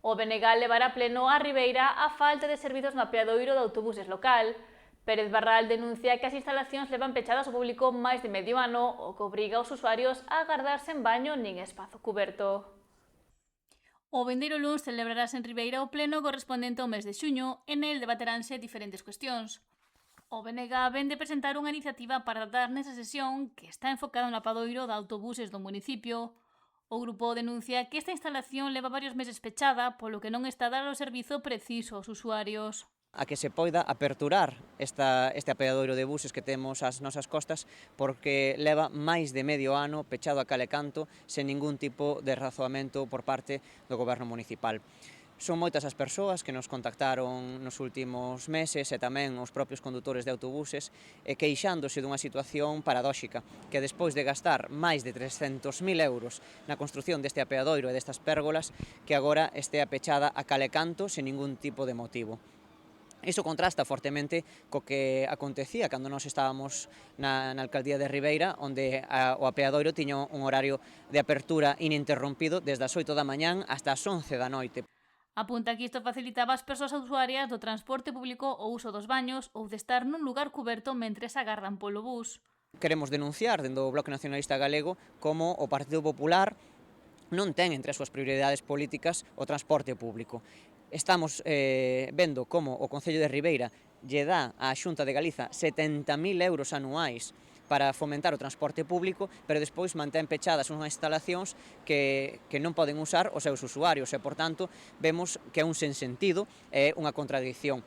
O BNG levará pleno a Ribeira a falta de servizos no apeadoiro de autobuses local. Pérez Barral denuncia que as instalacións levan pechadas ao público máis de medio ano, o que obriga aos usuarios a agardar sen baño nin espazo cuberto. O vindeiro luns celebrarase en Ribeira o pleno correspondente ao mes de xuño e nel debateránse diferentes cuestións. O BNG ven de presentar unha iniciativa para tratar nesa sesión que está enfocada no apadoiro de autobuses do municipio. O grupo denuncia que esta instalación leva varios meses pechada, polo que non está a dar o servizo preciso aos usuarios. A que se poida aperturar este apeadoiro de buses que temos ás nosas costas, porque leva máis de medio ano pechado a cal e canto sen ningún tipo de razoamento por parte do goberno municipal. Son moitas as persoas que nos contactaron nos últimos meses e tamén os propios condutores de autobuses queixándose dunha situación paradóxica, que despois de gastar máis de 300.000 euros na construción deste apeadoiro e destas pérgolas, que agora estea pechada a cal e canto sen ningún tipo de motivo. Iso contrasta fortemente co que acontecía cando nós estábamos na alcaldía de Ribeira, onde o apeadoiro tiña un horario de apertura ininterrompido desde as 8 da mañán hasta as 11 da noite. Apunta que isto facilitaba ás persoas usuarias do transporte público o uso dos baños ou de estar nun lugar cuberto mentres agardan polo bus. Queremos denunciar dende o Bloque Nacionalista Galego como o Partido Popular non ten entre as súas prioridades políticas o transporte público. Estamos vendo como o Concello de Ribeira lle dá á Xunta de Galiza 70.000 euros anuais para fomentar o transporte público, pero despois mantén pechadas unhas instalacións que non poden usar os seus usuarios e, por tanto, vemos que é un sensentido e unha contradición.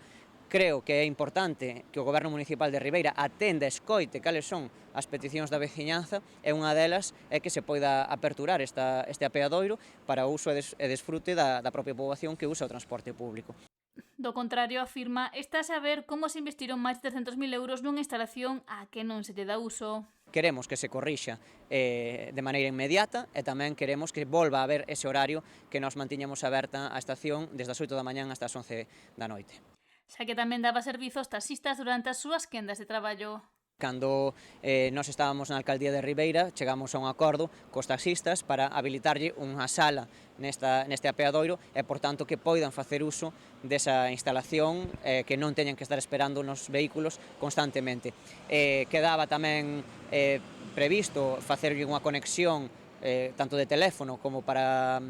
Creo que é importante que o Goberno Municipal de Ribeira atenda e escoite cales son as peticións da veciñanza e unha delas é que se poida aperturar este apeadoiro para o uso e desfrute da propia poboación que usa o transporte público. Do contrario, afirma, estáse a ver como se investiron máis de 300.000 euros nunha instalación á que non se lle dá uso. Queremos que se corrixa de maneira inmediata e tamén queremos que volva a haber ese horario que nos mantiñamos aberta a estación desde as 8 da mañán hasta as 11 da noite. Xa que tamén daba servizo aos taxistas durante as súas quendas de traballo. Cando nós estábamos na alcaldía de Ribeira, chegamos a un acordo cos taxistas para habilitarlle unha sala neste apeadoiro e, por tanto, que poidan facer uso desa instalación, que non teñan que estar esperando nos vehículos constantemente. Quedaba tamén previsto facerlle unha conexión tanto de teléfono como para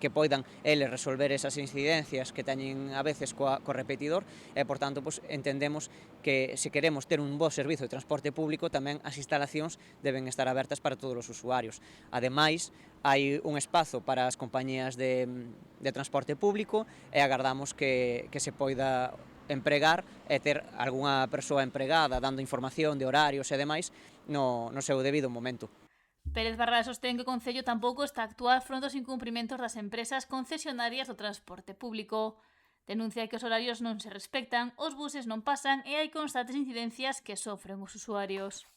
que poidan eles resolver esas incidencias que teñen a veces co repetidor e, por tanto, entendemos que se queremos ter un bo servizo de transporte público tamén as instalacións deben estar abertas para todos os usuarios. Ademais, hai un espazo para as compañías de transporte público e agardamos que se poida empregar e ter algunha persoa empregada dando información de horarios e demais no seu debido momento. Pérez Barral sostén que o Concello tampouco está a actuar fronte aos incumprimentos das empresas concesionarias do transporte público. Denuncia que os horarios non se respectan, os buses non pasan e hai constantes incidencias que sofren os usuarios.